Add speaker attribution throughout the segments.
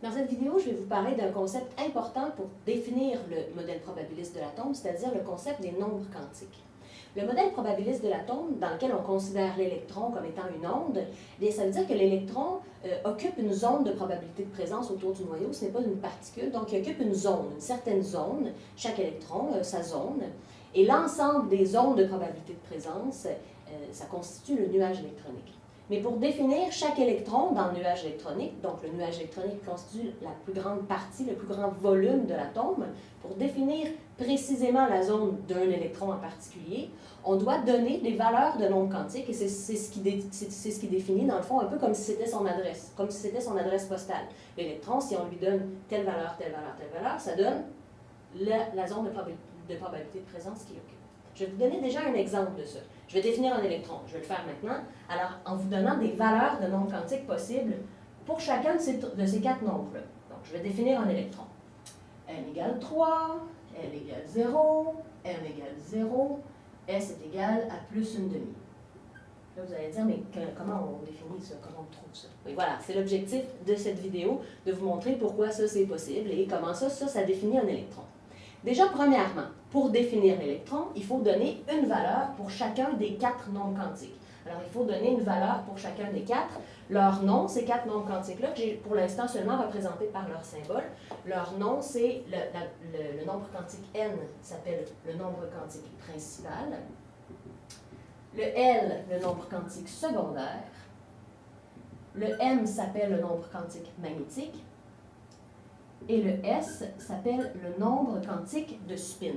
Speaker 1: Dans cette vidéo, je vais vous parler d'un concept important pour définir le modèle probabiliste de l'atome, c'est-à-dire le concept des nombres quantiques. Le modèle probabiliste de l'atome, dans lequel on considère l'électron comme étant une onde, bien, ça veut dire que l'électron occupe une zone de probabilité de présence autour du noyau, ce n'est pas une particule, donc il occupe une zone, une certaine zone, chaque électron, sa zone, et l'ensemble des zones de probabilité de présence, ça constitue le nuage électronique. Mais pour définir chaque électron dans le nuage électronique, donc le nuage électronique constitue la plus grande partie, le plus grand volume de l'atome, pour définir précisément la zone d'un électron en particulier, on doit donner des valeurs de nombres quantiques, et c'est ce qui définit, dans le fond, un peu comme si c'était son adresse, comme si c'était son adresse postale. L'électron, si on lui donne telle valeur, telle valeur, telle valeur, ça donne la zone de probabilité de présence qu'il occupe. Je vais vous donner déjà un exemple de ça. Je vais définir un électron. Je vais le faire maintenant. Alors, en vous donnant des valeurs de nombres quantiques possibles pour chacun de ces quatre nombres-là. Donc, je vais définir un électron. N égale 3, L égale 0, M égale 0, S est égal à plus une demi. Là, vous allez dire, mais comment on définit ça? Comment on trouve ça? Oui, voilà, c'est l'objectif de cette vidéo, de vous montrer pourquoi ça, c'est possible et comment ça définit un électron. Déjà, premièrement, pour définir l'électron, il faut donner une valeur pour chacun des quatre nombres quantiques. Alors, il faut donner une valeur pour chacun des quatre. Leur nom, ces quatre nombres quantiques-là, que j'ai pour l'instant seulement représentés par leur symbole, leur nom, c'est le nombre quantique n s'appelle le nombre quantique principal. Le L, le nombre quantique secondaire. Le M s'appelle le nombre quantique magnétique. Et le S s'appelle le nombre quantique de spin.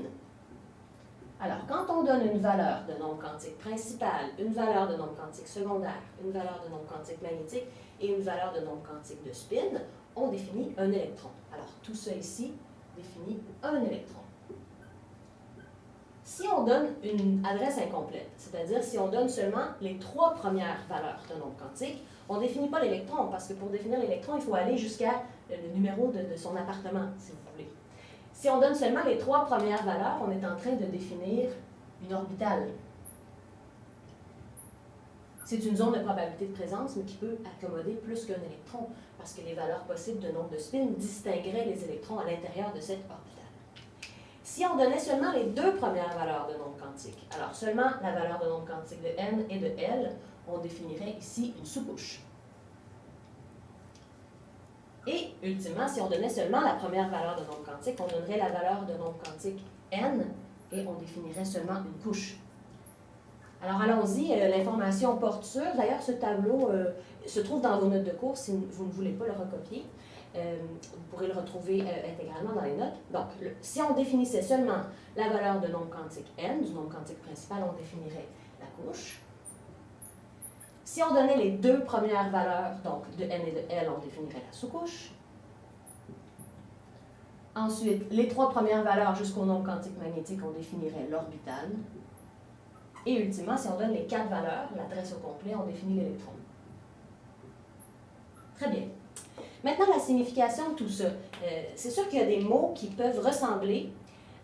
Speaker 1: Alors, quand on donne une valeur de nombre quantique principal, une valeur de nombre quantique secondaire, une valeur de nombre quantique magnétique et une valeur de nombre quantique de spin, on définit un électron. Alors, tout ça ici définit un électron. Si on donne une adresse incomplète, c'est-à-dire si on donne seulement les trois premières valeurs de nombre quantique, on ne définit pas l'électron, parce que pour définir l'électron, il faut aller jusqu'à le numéro de son appartement, si vous voulez. Si on donne seulement les trois premières valeurs, on est en train de définir une orbitale. C'est une zone de probabilité de présence, mais qui peut accommoder plus qu'un électron, parce que les valeurs possibles de nombre de spin distingueraient les électrons à l'intérieur de cette orbitale. Si on donnait seulement les deux premières valeurs de nombre quantique, alors seulement la valeur de nombre quantique de n et de L, on définirait ici une sous-couche. Et, ultimement, si on donnait seulement la première valeur de nombre quantique, on donnerait la valeur de nombre quantique n et on définirait seulement une couche. Alors, allons-y, l'information porte sur. D'ailleurs, ce tableau se trouve dans vos notes de cours si vous ne voulez pas le recopier. Vous pourrez le retrouver intégralement dans les notes. Donc, si on définissait seulement la valeur de nombre quantique n, du nombre quantique principal, on définirait la couche. Si on donnait les deux premières valeurs, donc de n et de L, on définirait la sous-couche. Ensuite, les trois premières valeurs jusqu'au nombre quantique magnétique, on définirait l'orbitale. Et ultimement, si on donne les quatre valeurs, l'adresse au complet, on définit l'électron. Très bien. Maintenant, la signification de tout ça. C'est sûr qu'il y a des mots qui peuvent ressembler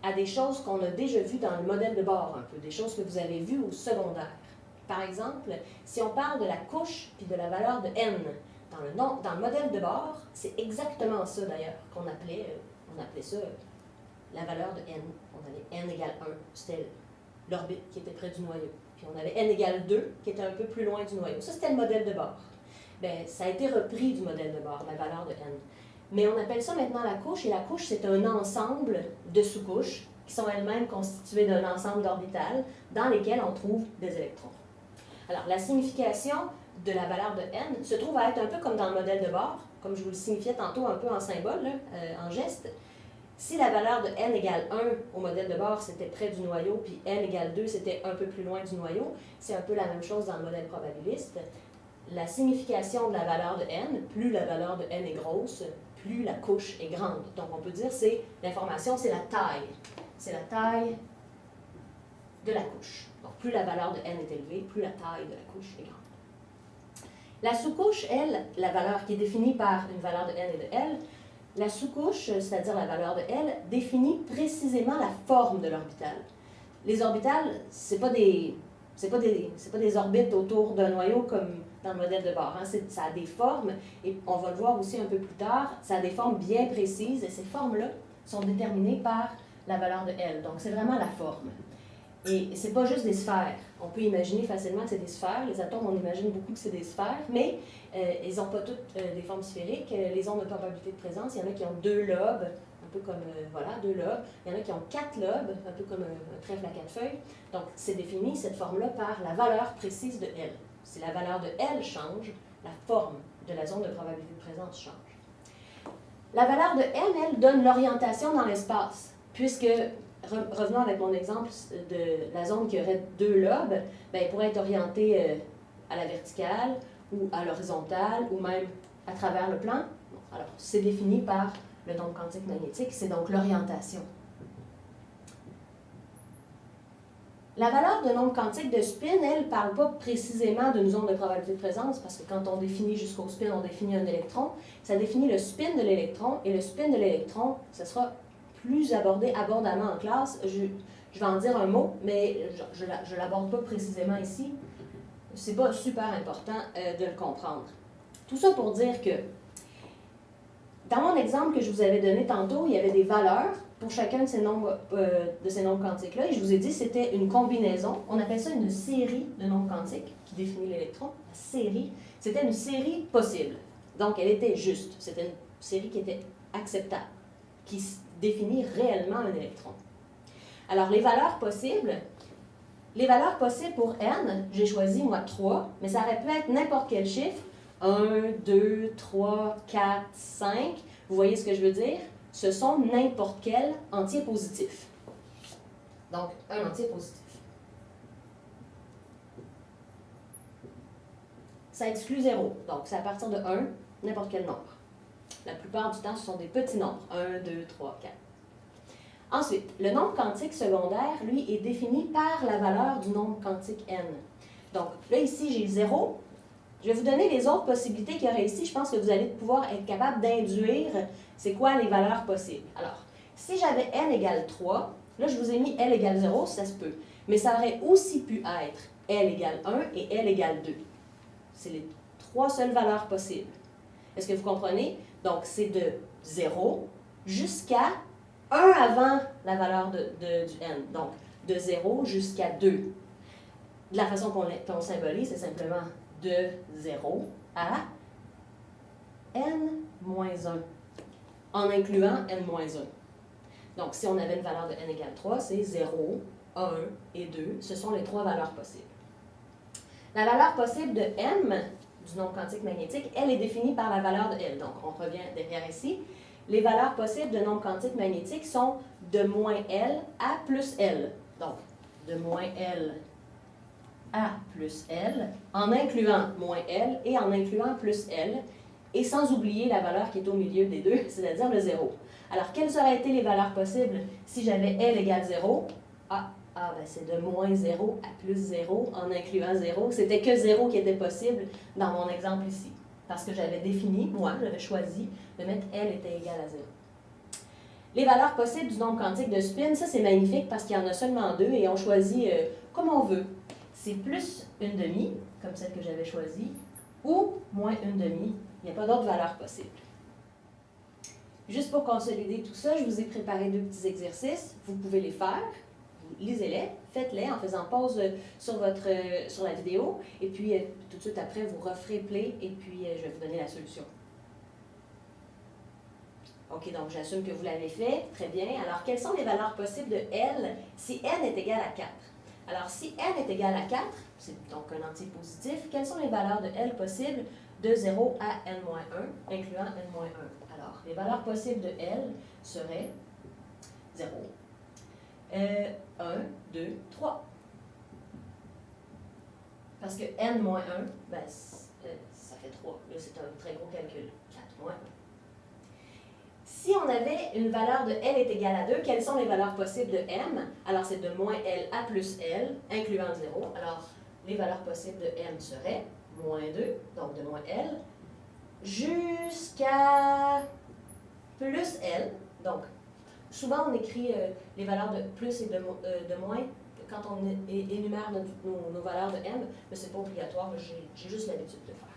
Speaker 1: à des choses qu'on a déjà vues dans le modèle de bord, un peu, des choses que vous avez vues au secondaire. Par exemple, si on parle de la couche puis de la valeur de n dans le modèle de bord, c'est exactement ça d'ailleurs qu'on appelait, on appelait ça la valeur de n. On avait n égale 1, c'était l'orbite qui était près du noyau. Puis on avait n égale 2 qui était un peu plus loin du noyau. Ça, c'était le modèle de bord. Bien, ça a été repris du modèle de bord, la valeur de n. Mais on appelle ça maintenant la couche, et la couche, c'est un ensemble de sous-couches qui sont elles-mêmes constituées d'un ensemble d'orbitales dans lesquelles on trouve des électrons. Alors, la signification de la valeur de n se trouve à être un peu comme dans le modèle de bord, comme je vous le signifiais tantôt un peu en symbole, là, en geste. Si la valeur de n égale 1 au modèle de bord, c'était près du noyau, puis n égale 2, c'était un peu plus loin du noyau, c'est un peu la même chose dans le modèle probabiliste. La signification de la valeur de n, plus la valeur de n est grosse, plus la couche est grande. Donc, on peut dire que l'information, c'est la taille. C'est la taille de la couche. Donc, plus la valeur de n est élevée, plus la taille de la couche est grande. La sous-couche, elle, la valeur qui est définie par une valeur de n et de L, la sous-couche, c'est-à-dire la valeur de L, définit précisément la forme de l'orbitale. Les orbitales, c'est pas des orbites autour d'un noyau comme dans le modèle de bord. Hein. Ça a des formes, et on va le voir aussi un peu plus tard, ça a des formes bien précises, et ces formes-là sont déterminées par la valeur de L. Donc, c'est vraiment la forme. Et c'est pas juste des sphères. On peut imaginer facilement que c'est des sphères. Les atomes, on imagine beaucoup que c'est des sphères, mais ils n'ont pas toutes des formes sphériques. Les ondes de probabilité de présence, il y en a qui ont 2 lobes, un peu comme, voilà, 2 lobes. Il y en a qui ont 4 lobes, un peu comme un trèfle à 4 feuilles. Donc, c'est défini, cette forme-là, par la valeur précise de L. Si la valeur de L change, la forme de la zone de probabilité de présence change. La valeur de M, elle, donne l'orientation dans l'espace, puisque, revenons avec mon exemple de la zone qui aurait 2 lobes, bien, elle pourrait être orientée à la verticale, ou à l'horizontale, ou même à travers le plan. Bon, alors, c'est défini par le nombre quantique magnétique, c'est donc l'orientation. La valeur de nombre quantique de spin, elle, ne parle pas précisément d'une zone de probabilité de présence, parce que quand on définit jusqu'au spin, on définit un électron. Ça définit le spin de l'électron, et le spin de l'électron, ce sera plus abordé abondamment en classe. Je vais en dire un mot, mais je ne l'aborde pas précisément ici. C'est pas super important de le comprendre. Tout ça pour dire que, dans mon exemple que je vous avais donné tantôt, il y avait des valeurs pour chacun de ces nombres quantiques-là, et je vous ai dit que c'était une combinaison. On appelle ça une série de nombres quantiques qui définit l'électron. La série, c'était une série possible. Donc, elle était juste. C'était une série qui était acceptable, qui définit réellement un électron. Alors, les valeurs possibles pour n, j'ai choisi, moi, 3, mais ça aurait pu être n'importe quel chiffre. 1, 2, 3, 4, 5. Vous voyez ce que je veux dire? Ce sont n'importe quel entier positif. Donc, un entier positif. Ça exclut 0. Donc, c'est à partir de 1, n'importe quel nombre. La plupart du temps, ce sont des petits nombres. 1, 2, 3, 4. Ensuite, le nombre quantique secondaire, lui, est défini par la valeur du nombre quantique n. Donc, là, ici, j'ai 0. Je vais vous donner les autres possibilités qu'il y aurait ici. Je pense que vous allez pouvoir être capable d'induire c'est quoi les valeurs possibles. Alors, si j'avais n égale 3, là, je vous ai mis L égale 0, ça se peut. Mais ça aurait aussi pu être L égale 1 et L égale 2. C'est les 3 seules valeurs possibles. Est-ce que vous comprenez? Donc, c'est de 0 jusqu'à 1 avant la valeur du n. Donc, de 0 jusqu'à 2. De la façon qu'on symbolise, c'est simplement de 0 à n-1, en incluant n-1. Donc, si on avait une valeur de n égale 3, c'est 0, 1 et 2. Ce sont les 3 valeurs possibles. La valeur possible de m, du nombre quantique magnétique, elle est définie par la valeur de L. Donc, on revient derrière ici. Les valeurs possibles de nombre quantique magnétique sont de moins L à plus L. Donc, de moins L à plus L, en incluant moins L et en incluant plus L, et sans oublier la valeur qui est au milieu des deux, c'est-à-dire le 0. Alors, quelles auraient été les valeurs possibles si j'avais L égale 0? Ben c'est de moins 0 à plus 0 en incluant 0. C'était que 0 qui était possible dans mon exemple ici. Parce que j'avais défini, moi, j'avais choisi de mettre L était égal à 0. Les valeurs possibles du nombre quantique de spin, ça c'est magnifique parce qu'il y en a seulement 2 et on choisit comme on veut. C'est plus une demi, comme celle que j'avais choisie, ou moins une demi. Il n'y a pas d'autres valeurs possibles. Juste pour consolider tout ça, je vous ai préparé 2 petits exercices. Vous pouvez les faire. Lisez-les, faites-les en faisant pause sur la vidéo, et puis tout de suite après, vous referez play, et puis je vais vous donner la solution. OK, donc j'assume que vous l'avez fait. Très bien. Alors, quelles sont les valeurs possibles de L si n est égal à 4? Alors, si n est égal à 4, c'est donc un entier positif, quelles sont les valeurs de L possibles de 0 à n-1, incluant n-1? Alors, les valeurs possibles de L seraient 0, 1, 2, 3. Parce que n-1, ben, ça fait 3. Là, c'est un très gros calcul. 4 moins 1. Si on avait une valeur de L est égale à 2, quelles sont les valeurs possibles de M? Alors, c'est de moins L à plus L, incluant 0. Alors, les valeurs possibles de M seraient moins 2, donc de moins L, jusqu'à plus L. Donc, souvent, on écrit les valeurs de plus et de moins quand on énumère nos valeurs de M, mais ce n'est pas obligatoire, j'ai juste l'habitude de le faire.